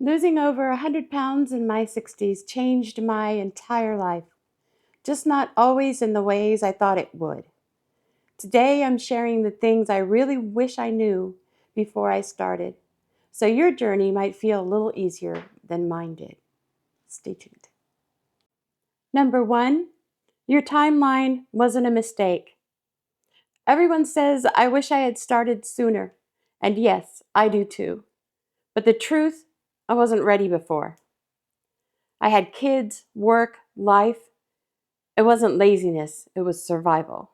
Losing over 100 pounds in my 60s changed my entire life, just not always in the ways I thought it would. Today, I'm sharing the things I really wish I knew before I started, so your journey might feel a little easier than mine did. Stay tuned. Number one, your timeline wasn't a mistake. Everyone says, I wish I had started sooner. And yes, I do too. But the truth, I wasn't ready before. I had kids, work, life. It wasn't laziness, it was survival.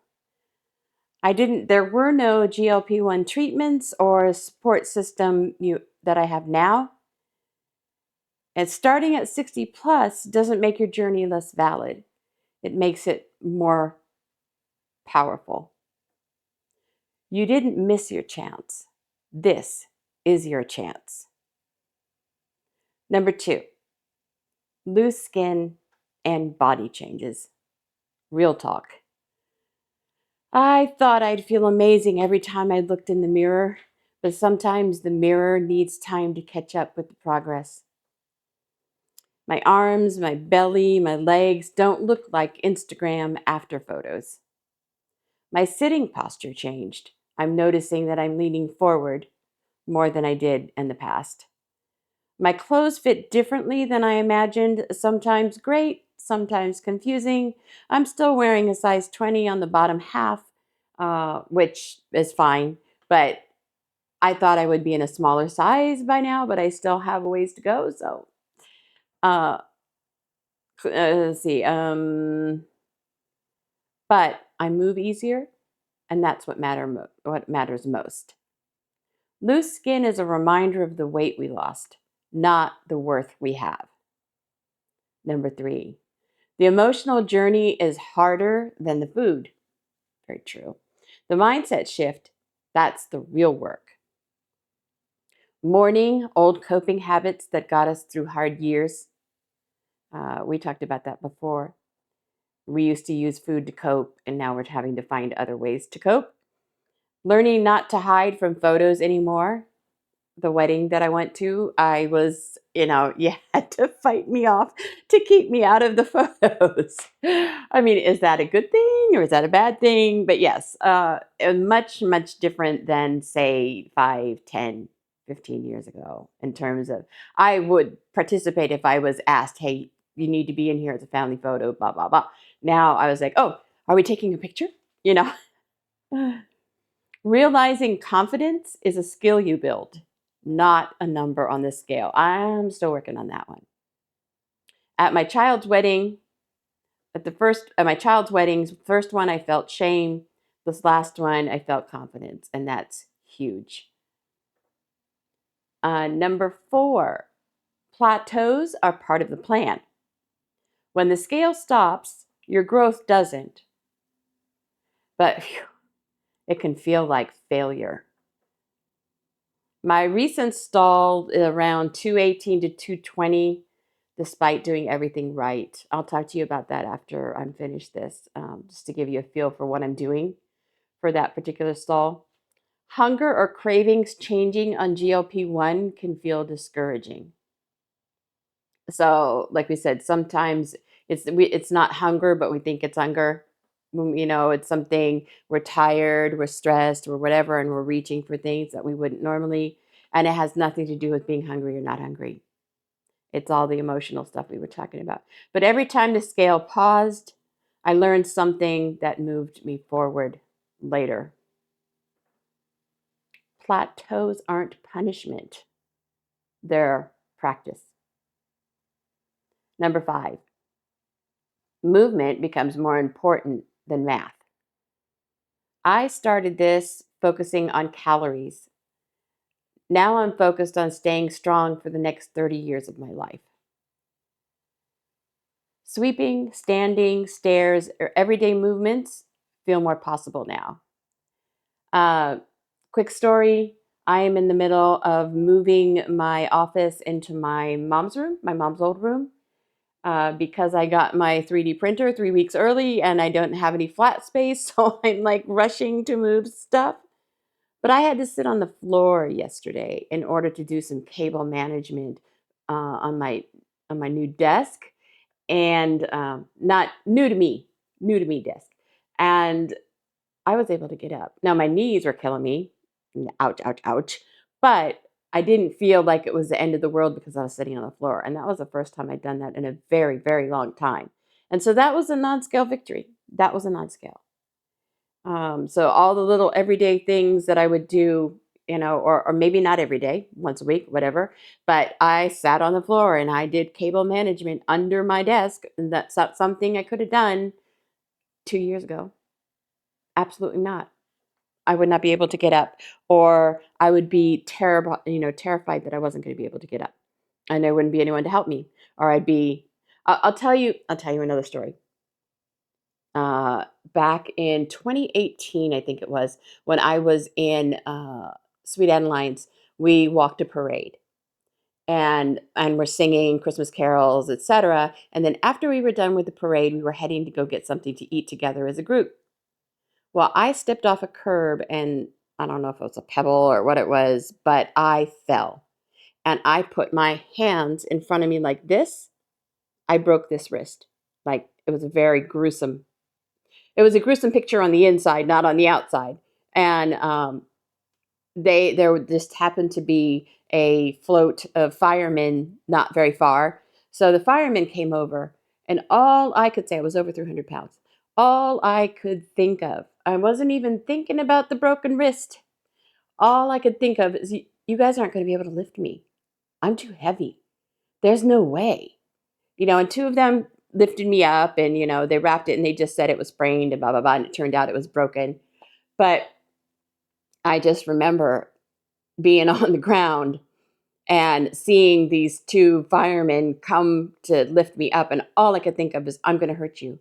There were no GLP-1 treatments or support system that I have now. And starting at 60 plus doesn't make your journey less valid. It makes it more powerful. You didn't miss your chance. This is your chance. Number two, loose skin and body changes. Real talk. I thought I'd feel amazing every time I looked in the mirror, but sometimes the mirror needs time to catch up with the progress. My arms, my belly, my legs don't look like Instagram after photos. My sitting posture changed. I'm noticing that I'm leaning forward more than I did in the past. My clothes fit differently than I imagined, sometimes great, sometimes confusing. I'm still wearing a size 20 on the bottom half, which is fine, but I thought I would be in a smaller size by now, but I still have a ways to go. So, uh, let's see. But I move easier, and that's what matters most. Loose skin is a reminder of the weight we lost, not the worth we have. Number three, the emotional journey is harder than the food. Very true. The mindset shift, that's the real work. Mourning old coping habits that got us through hard years. We talked about that before. We used to use food to cope, and now we're having to find other ways to cope. Learning not to hide from photos anymore. The wedding that I went to, I was, you had to fight me off to keep me out of the photos. I mean, is that a good thing or is that a bad thing? But yes, much, much different than, say, 5, 10, 15 years ago in terms of I would participate if I was asked, hey, you need to be in here as a family photo, blah, blah, blah. Now I was like, oh, are we taking a picture? You know, realizing confidence is a skill you build, not a number on the scale. I'm still working on that one. At my child's wedding, at my child's weddings, first one I felt shame. This last one I felt confidence, and that's huge. Number 4, plateaus are part of the plan. When the scale stops, your growth doesn't, but it can feel like failure. My recent stall around 218 to 220, despite doing everything right. I'll talk to you about that after I'm finished this, just to give you a feel for what I'm doing for that particular stall. Hunger or cravings changing on GLP-1 can feel discouraging. So, like we said, sometimes it's not hunger, but we think it's hunger. It's something we're tired, we're stressed, or whatever, and we're reaching for things that we wouldn't normally. And it has nothing to do with being hungry or not hungry. It's all the emotional stuff we were talking about. But every time the scale paused, I learned something that moved me forward later. Plateaus aren't punishment, they're practice. Number 5, movement becomes more important than math. I started this focusing on calories. Now I'm focused on staying strong for the next 30 years of my life. Sweeping, standing, stairs, or everyday movements feel more possible now. Quick story, I am in the middle of moving my office into my mom's room, my mom's old room, because I got my 3D printer 3 weeks early and I don't have any flat space, so I'm like rushing to move stuff. But I had to sit on the floor yesterday in order to do some cable management on my new desk, and not new to me desk, and I was able to get up. Now my knees were killing me, ouch, ouch, ouch, but I didn't feel like it was the end of the world because I was sitting on the floor, and that was the first time I'd done that in a very, very long time, and so that was a non-scale victory. That was a non-scale. So all the little everyday things that I would do, or maybe not every day, once a week, whatever. But I sat on the floor and I did cable management under my desk. And that's not something I could have done 2 years ago. Absolutely not. I would not be able to get up, or I would be terrible, terrified that I wasn't going to be able to get up, and there wouldn't be anyone to help me, or I'd be. I'll tell you another story. uh, Back in 2018, I think it was, when I was in Sweet Adelines, we walked a parade and we're singing Christmas carols, etc. And then after we were done with the parade, we were heading to go get something to eat together as a group. Well, I stepped off a curb and I don't know if it was a pebble or what it was, but I fell and I put my hands in front of me like this. I broke this wrist. Like it was a very gruesome It was a gruesome picture on the inside, not on the outside. And there just happened to be a float of firemen not very far. So the firemen came over, and all I could say, I was over 300 pounds. All I could think of, I wasn't even thinking about the broken wrist. All I could think of is, you guys aren't going to be able to lift me. I'm too heavy. There's no way. And two of them lifted me up and, they wrapped it and they just said it was sprained and blah, blah, blah. And it turned out it was broken. But I just remember being on the ground and seeing these two firemen come to lift me up. And all I could think of is, I'm going to hurt you.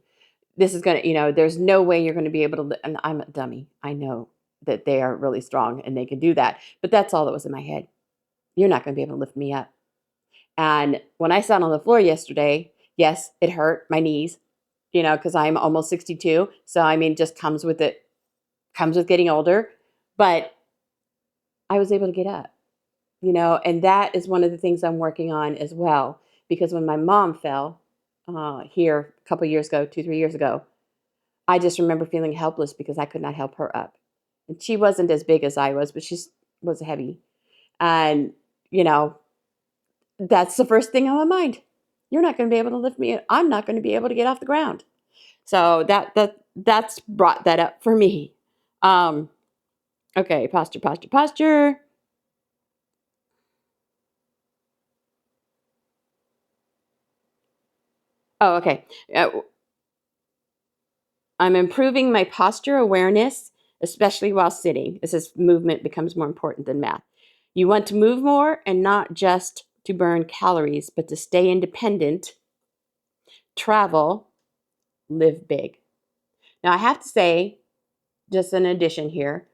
This is going to, there's no way you're going to be able to. And I'm a dummy. I know that they are really strong and they can do that. But that's all that was in my head. You're not going to be able to lift me up. And when I sat on the floor yesterday, yes, it hurt my knees, because I'm almost 62. So, I mean, just comes with getting older. But I was able to get up, and that is one of the things I'm working on as well. Because when my mom fell here a couple years ago, 2, 3 years ago, I just remember feeling helpless because I could not help her up. And she wasn't as big as I was, but she was heavy. And, you know, that's the first thing on my mind. You're not going to be able to lift me. I'm not going to be able to get off the ground. So that's brought that up for me. Um, okay, posture, posture, posture. Oh, okay. I'm improving my posture awareness, especially while sitting. It says movement becomes more important than math. You want to move more and not just to burn calories, but to stay independent, travel, live big. Now, I have to say, just an addition here,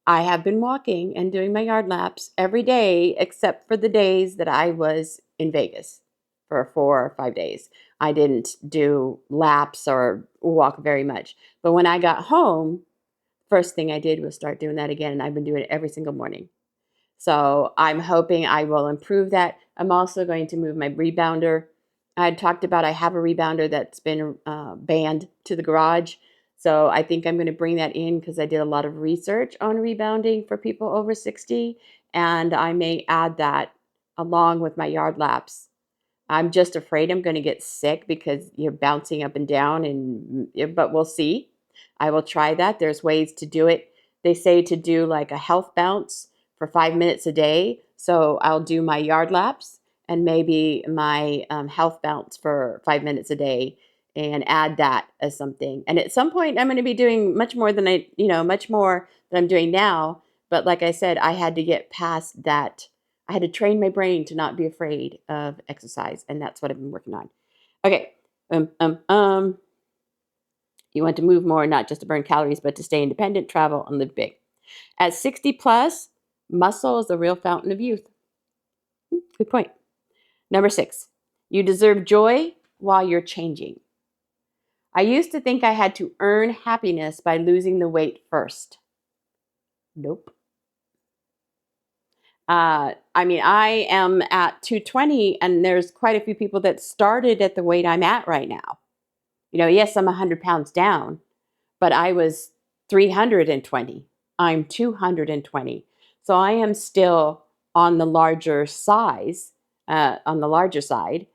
I have been walking and doing my yard laps every day except for the days that I was in Vegas for 4 or 5 days. I didn't do laps or walk very much. But when I got home, first thing I did was start doing that again, and I've been doing it every single morning. So I'm hoping I will improve that. I'm also going to move my rebounder. I had talked about I have a rebounder that's been banned to the garage. So I think I'm going to bring that in because I did a lot of research on rebounding for people over 60. And I may add that along with my yard laps. I'm just afraid I'm going to get sick because you're bouncing up and down, but we'll see. I will try that. There's ways to do it. They say to do like a health bounce for 5 minutes a day. So I'll do my yard laps and maybe my health bounce for 5 minutes a day and add that as something. And at some point, I'm going to be doing much more than much more than I'm doing now. But like I said, I had to get past that. I had to train my brain to not be afraid of exercise, and that's what I've been working on. Okay. Um, um, um. You want to move more, not just to burn calories, but to stay independent, travel, and live big. At 60 plus, muscle is the real fountain of youth. Good point. Number 6, you deserve joy while you're changing. I used to think I had to earn happiness by losing the weight first. Nope. I mean, I am at 220, and there's quite a few people that started at the weight I'm at right now. Yes, I'm 100 pounds down, but I was 320. I'm 220. So I am still on the larger size, on the larger side,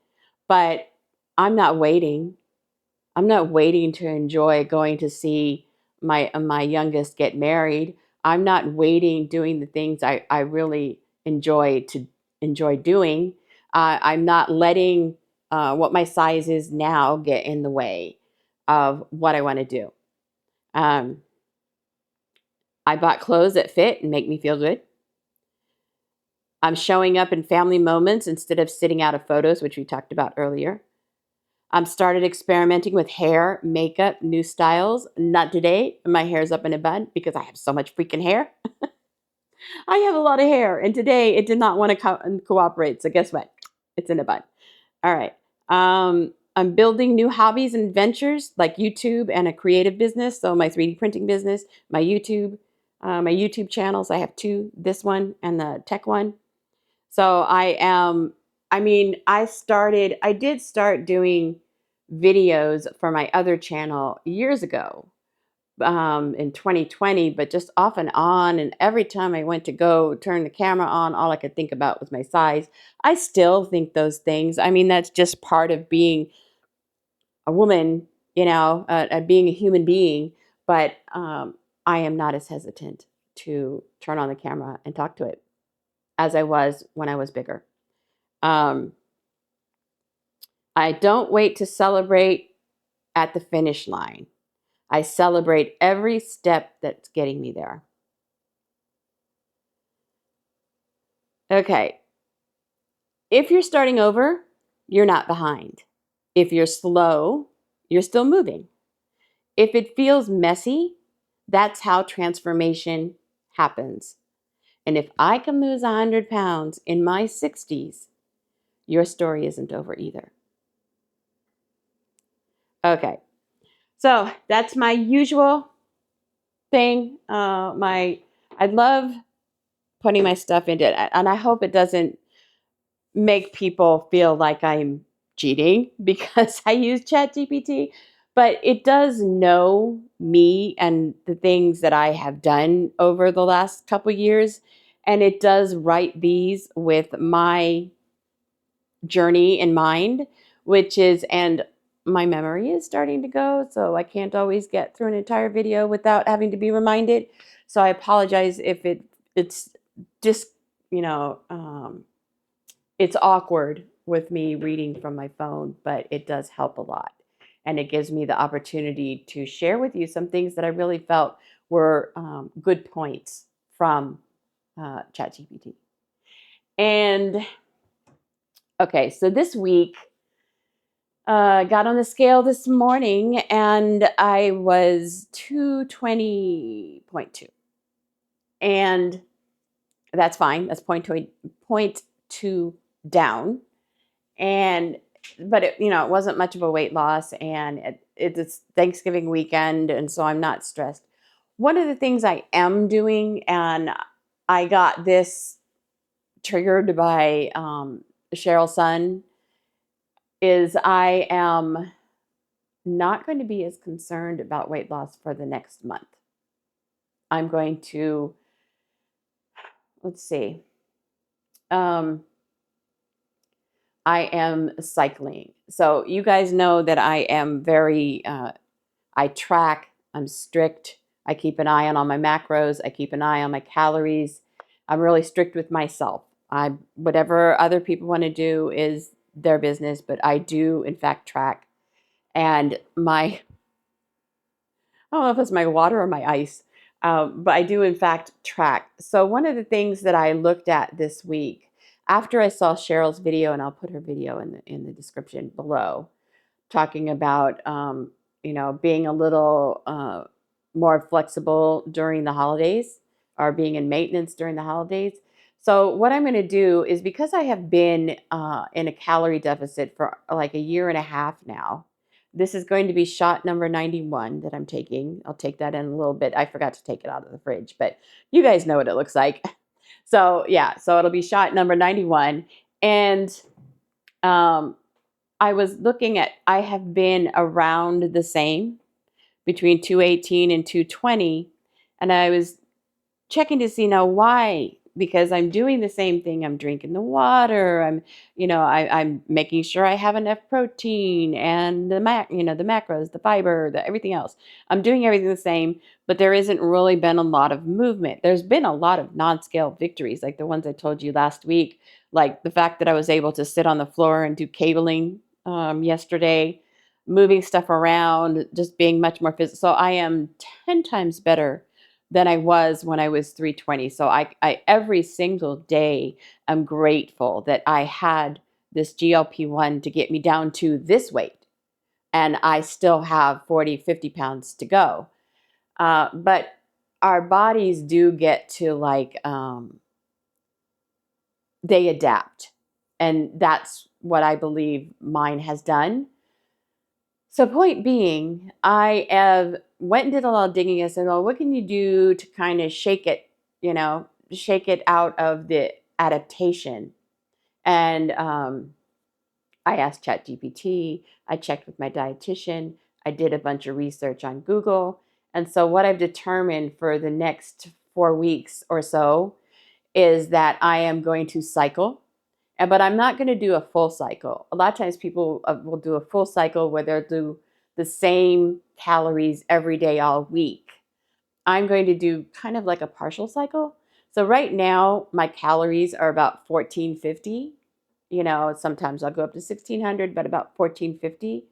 but I'm not waiting. I'm not waiting to enjoy going to see my youngest get married. I'm not waiting doing the things I really enjoy doing. I'm not letting what my size is now get in the way of what I want to do. Um, I bought clothes that fit and make me feel good. I'm showing up in family moments instead of sitting out of photos, which we talked about earlier. I'm started experimenting with hair, makeup, new styles. Not today. My hair's up in a bun because I have so much freaking hair. I have a lot of hair, and today it did not want to cooperate. So guess what? It's in a bun. All right. I'm building new hobbies and adventures like YouTube and a creative business. So my 3D printing business, my YouTube channels. I have two, this one and the tech one. So I did start doing videos for my other channel years ago, in 2020, but just off and on. And every time I went to go turn the camera on, all I could think about was my size. I still think those things. I mean, that's just part of being a woman, being a human being. But I am not as hesitant to turn on the camera and talk to it as I was when I was bigger. Um, I don't wait to celebrate at the finish line. I celebrate every step that's getting me there. Okay. If you're starting over, you're not behind. If you're slow, you're still moving. If it feels messy, that's how transformation happens. And if I can lose 100 pounds in my 60s, your story isn't over either. Okay. So that's my usual thing. I love putting my stuff into it, and I hope it doesn't make people feel like I'm cheating because I use ChatGPT, but it does know me and the things that I have done over the last couple years, and it does write these with my journey in mind, and my memory is starting to go, so I can't always get through an entire video without having to be reminded. So I apologize if it's just, you know, it's awkward with me reading from my phone, but it does help a lot. And it gives me the opportunity to share with you some things that I really felt were good points from ChatGPT. And okay, so this week, got on the scale this morning and I was 220.2. And that's fine. That's point two down. And but it wasn't much of a weight loss, and it's Thanksgiving weekend, and so I'm not stressed. One of the things I am doing, and I got this triggered by Cheryl's son, is I am not going to be as concerned about weight loss for the next month. I'm going to, let's see, um, I am cycling. So you guys know that I am very, I track, I'm strict. I keep an eye on all my macros. I keep an eye on my calories. I'm really strict with myself. Whatever other people want to do is their business, but I do, in fact, track. And I don't know if it's my water or my ice, but I do, in fact, track. So one of the things that I looked at this week, after I saw Cheryl's video, and I'll put her video in the description below, talking about being a little more flexible during the holidays, or being in maintenance during the holidays. So what I'm going to do is, because I have been in a calorie deficit for like a year and a half now, this is going to be shot number 91 that I'm taking. I'll take that in a little bit. I forgot to take it out of the fridge, but you guys know what it looks like. So yeah, so it'll be shot number 91. And um, I was looking at, I have been around the same between 218 and 220. And I was checking to see now why, because I'm doing the same thing. I'm drinking the water. I'm making sure I have enough protein and the macros, the fiber, the everything else. I'm doing everything the same, but there isn't really been a lot of movement. There's been a lot of non-scale victories, like the ones I told you last week, like the fact that I was able to sit on the floor and do cabling yesterday, moving stuff around, just being much more physical. So I am 10 times better than I was when I was 320. So I every single day I'm grateful that I had this GLP-1 to get me down to this weight. And I still have 40, 50 pounds to go. But our bodies do get to they adapt. And that's what I believe mine has done. So point being, I have went and did a lot of digging. I said, well, what can you do to kind of shake it out of the adaptation? And I asked ChatGPT. I checked with my dietitian. I did a bunch of research on Google. And so what I've determined for the next 4 weeks or so is that I am going to cycle, but I'm not going to do a full cycle. A lot of times people will do a full cycle where they'll do the same calories every day all week. I'm going to do kind of like a partial cycle. So right now my calories are about 1450. Sometimes I'll go up to 1600, but about 1450.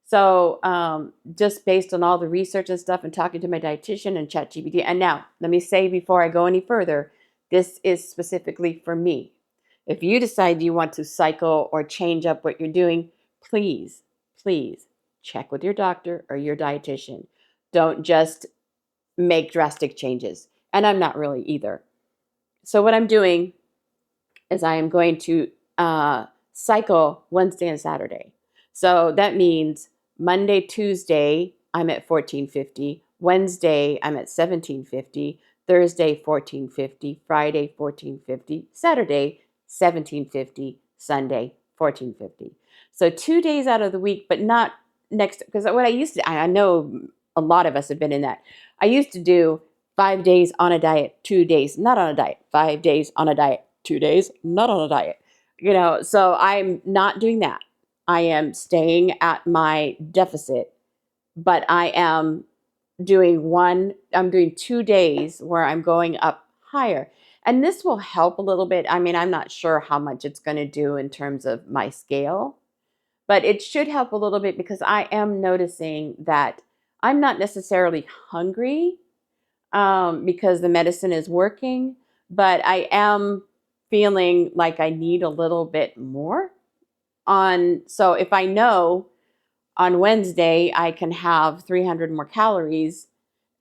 So just based on all the research and stuff and talking to my dietitian and ChatGPT. And now let me say before I go any further, this is specifically for me. If you decide you want to cycle or change up what you're doing, please, please check with your doctor or your dietitian. Don't just make drastic changes. And I'm not really either. So what I'm doing is I am going to cycle Wednesday and Saturday. So that means Monday, Tuesday, I'm at 1450. Wednesday, I'm at 1750. Thursday, 1450. Friday, 1450. Saturday, 1750. Sunday, 1450. So 2 days out of the week, but not next. Because what I used to, I know a lot of us have been in that. I used to do 5 days on a diet, 2 days not on a diet, 5 days on a diet, 2 days not on a diet. So I'm not doing that. I am staying at my deficit, but I'm doing 2 days where I'm going up higher. And this will help a little bit. I mean, I'm not sure how much it's going to do in terms of my scale, but it should help a little bit because I am noticing that I'm not necessarily hungry because the medicine is working, but I am feeling like I need a little bit more so if I know on Wednesday I can have 300 more calories,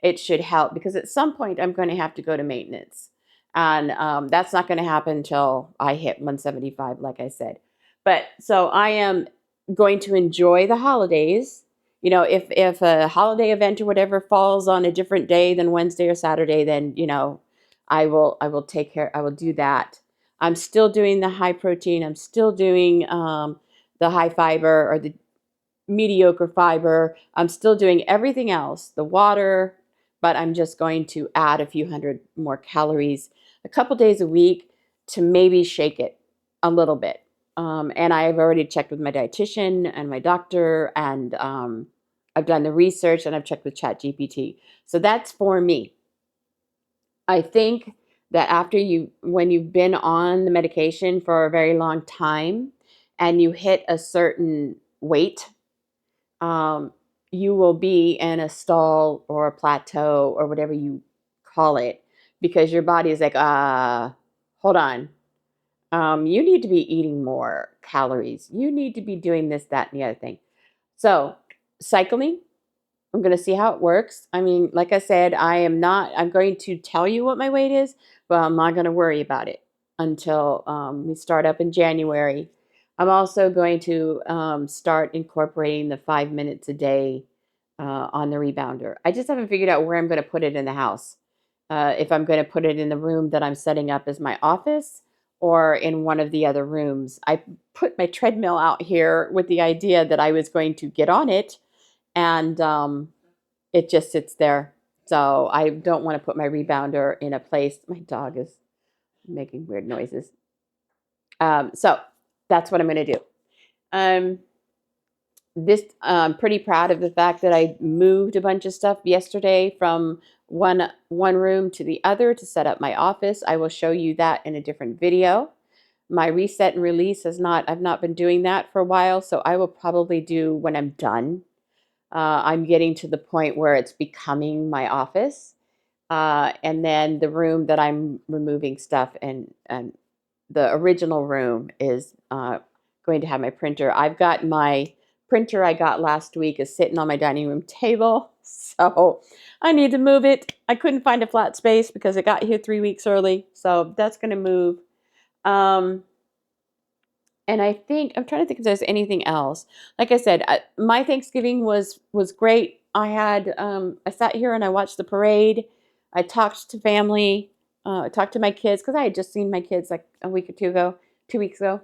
it should help because at some point I'm going to have to go to maintenance. And that's not going to happen until I hit 175, like I said. But so I am going to enjoy the holidays. If a holiday event or whatever falls on a different day than Wednesday or Saturday, then, I will do that. I'm still doing the high protein. I'm still doing the high fiber or the mediocre fiber. I'm still doing everything else, the water, but I'm just going to add a few hundred more calories a couple days a week to maybe shake it a little bit. And I've already checked with my dietitian and my doctor, and I've done the research and I've checked with ChatGPT. So that's for me. I think that when you've been on the medication for a very long time and you hit a certain weight, um, you will be in a stall or a plateau or whatever you call it because your body is like, hold on. You need to be eating more calories. You need to be doing this, that, and the other thing. So, cycling, I'm going to see how it works. I mean, like I said, I'm going to tell you what my weight is, but I'm not going to worry about it until we start up in January. I'm also going to start incorporating the 5 minutes a day on the rebounder. I just haven't figured out where I'm going to put it in the house. if I'm going to put it in the room that I'm setting up as my office or in one of the other rooms. I put my treadmill out here with the idea that I was going to get on it, and it just sits there. So I don't want to put my rebounder in a place. My dog is making weird noises. So that's what I'm going to do. Um, I'm pretty proud of the fact that I moved a bunch of stuff yesterday from one room to the other to set up my office. I will show you that in a different video. My reset and release I've not been doing that for a while, so I will probably do when I'm done. I'm getting to the point where it's becoming my office. And then the room that I'm removing stuff and the original room is going to have my printer. I've got my printer I got last week is sitting on my dining room table. So I need to move it. I couldn't find a flat space because it got here 3 weeks early. So that's going to move. And I think I'm trying to think if there's anything else. Like I said, my Thanksgiving was great. I sat here and I watched the parade. I talked to family. I talked to my kids because I had just seen my kids like a week or 2 weeks ago.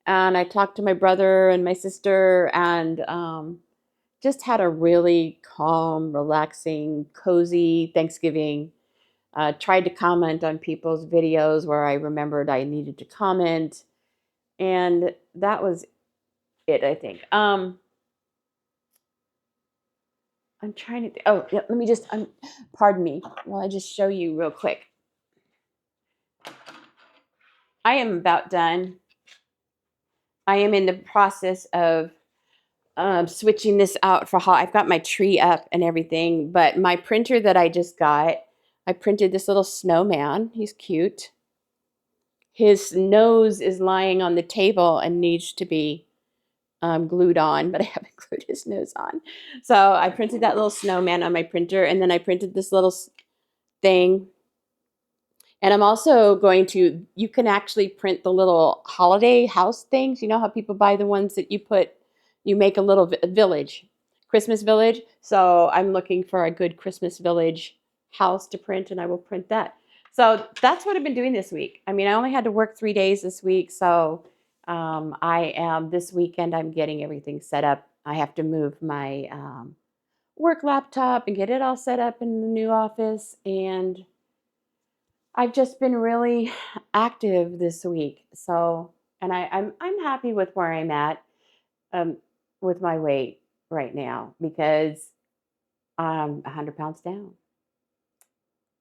And I talked to my brother and my sister and just had a really calm, relaxing, cozy Thanksgiving. Tried to comment on people's videos where I remembered I needed to comment. And that was it, I think. I'm trying to, oh, yeah, let me just, pardon me while I just show you real quick. I am about done. I am in the process of switching this out for hot. I've got my tree up and everything, but my printer that I just got, I printed this little snowman. He's cute. His nose is lying on the table and needs to be glued on, but I haven't glued his nose on. So I printed that little snowman on my printer, and then I printed this little thing. And I'm also going to, you can actually print the little holiday house things. You know how people buy the ones that you make a little village, Christmas village. So I'm looking for a good Christmas village house to print, and I will print that. So that's what I've been doing this week. I mean, I only had to work 3 days this week. So this weekend, I'm getting everything set up. I have to move my work laptop and get it all set up in the new office. And I've just been really active this week. So, and I'm happy with where I'm at with my weight right now because I'm 100 pounds down.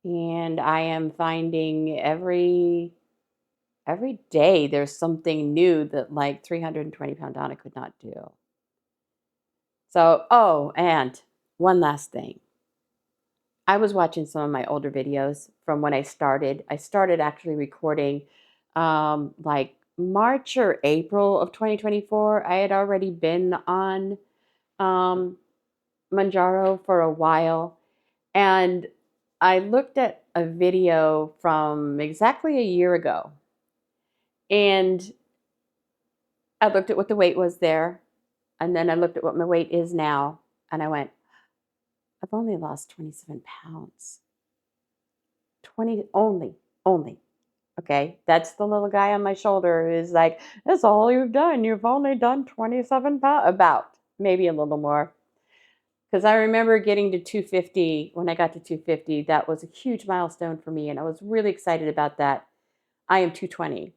And I am finding every day there's something new that like 320-pound Donna could not do. So, oh, and one last thing. I was watching some of my older videos from when I started. I started actually recording like March or April of 2024. I had already been on Manjaro for a while. And I looked at a video from exactly a year ago. And I looked at what the weight was there. And then I looked at what my weight is now. And I went, I've only lost 27 pounds. 20 only. Okay, that's the little guy on my shoulder who's like, that's all you've done. You've only done 27 pounds, about maybe a little more. Because I remember getting to 250. When I got to 250, that was a huge milestone for me, and I was really excited about that. I am 220.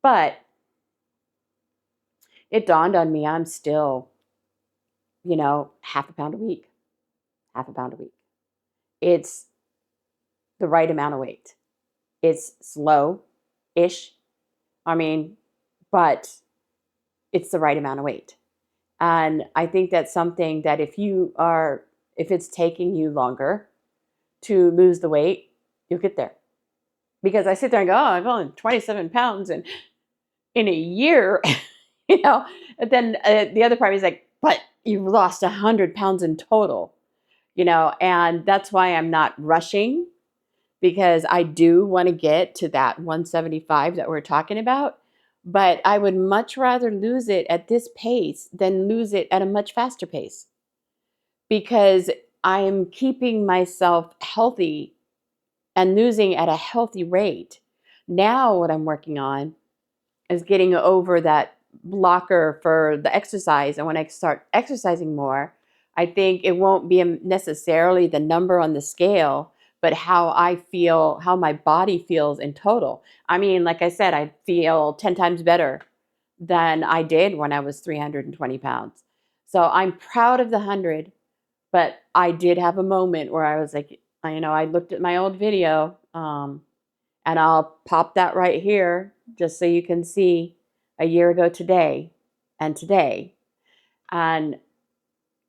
But it dawned on me I'm still, half a pound a week. Half a pound a week. It's the right amount of weight. It's slow-ish. I mean, but it's the right amount of weight. And I think that's something that if it's taking you longer to lose the weight, you'll get there. Because I sit there and go, oh, I've only 27 pounds and in a year, And then the other part is like, but you've lost 100 pounds in total, and that's why I'm not rushing, because I do want to get to that 175 that we're talking about. But I would much rather lose it at this pace than lose it at a much faster pace. Because I'm keeping myself healthy and losing at a healthy rate. Now what I'm working on is getting over that blocker for the exercise. And when I start exercising more, I think it won't be necessarily the number on the scale, but how I feel, how my body feels in total. I mean, like I said, I feel 10 times better than I did when I was 320 pounds. So I'm proud of the 100, but I did have a moment where I was like, I looked at my old video, and I'll pop that right here just so you can see a year ago today and today. And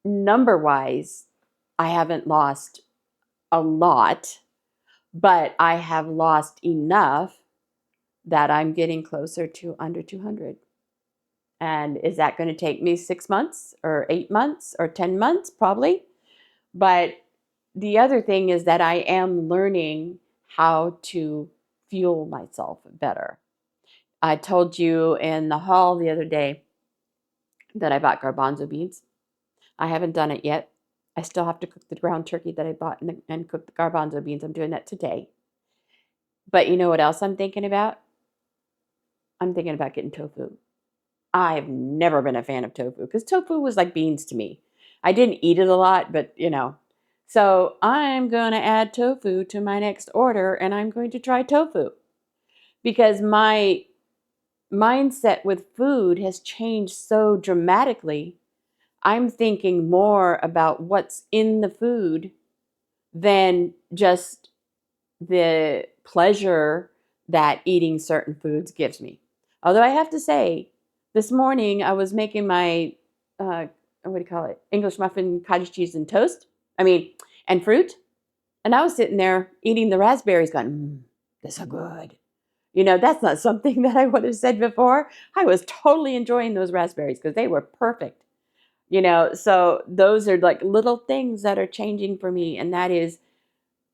number wise, I haven't lost a lot, but I have lost enough that I'm getting closer to under 200. And is that going to take me 6 months or 8 months or 10 months? Probably. But the other thing is that I am learning how to fuel myself better. I told you in the hall the other day that I bought garbanzo beans. I haven't done it yet. I still have to cook the ground turkey that I bought and cook the garbanzo beans. I'm doing that today. But you know what else I'm thinking about? I'm thinking about getting tofu. I've never been a fan of tofu because tofu was like beans to me. I didn't eat it a lot, but. So I'm going to add tofu to my next order and I'm going to try tofu because my mindset with food has changed so dramatically. I'm thinking more about what's in the food than just the pleasure that eating certain foods gives me. Although I have to say, this morning I was making my, what do you call it? English muffin, cottage cheese and toast. And fruit. And I was sitting there eating the raspberries going, they're so good. That's not something that I would have said before. I was totally enjoying those raspberries because they were perfect. So those are like little things that are changing for me. And that is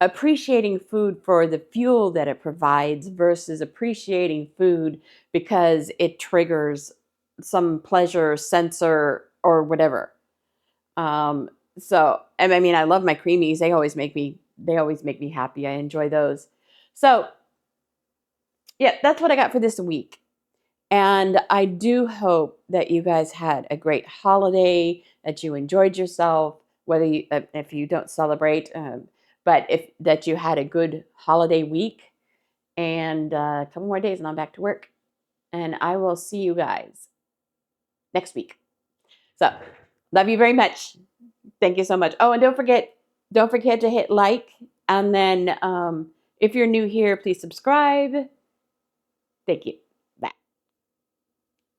appreciating food for the fuel that it provides versus appreciating food because it triggers some pleasure sensor or whatever. So, and I mean, I love my creamies. They always make me happy. I enjoy those. So yeah, that's what I got for this week. And I do hope that you guys had a great holiday, that you enjoyed yourself, whether if you don't celebrate, but if that you had a good holiday week and a couple more days and I'm back to work. And I will see you guys next week. So love you very much. Thank you so much. Oh, and don't forget to hit like. And then if you're new here, please subscribe. Thank you.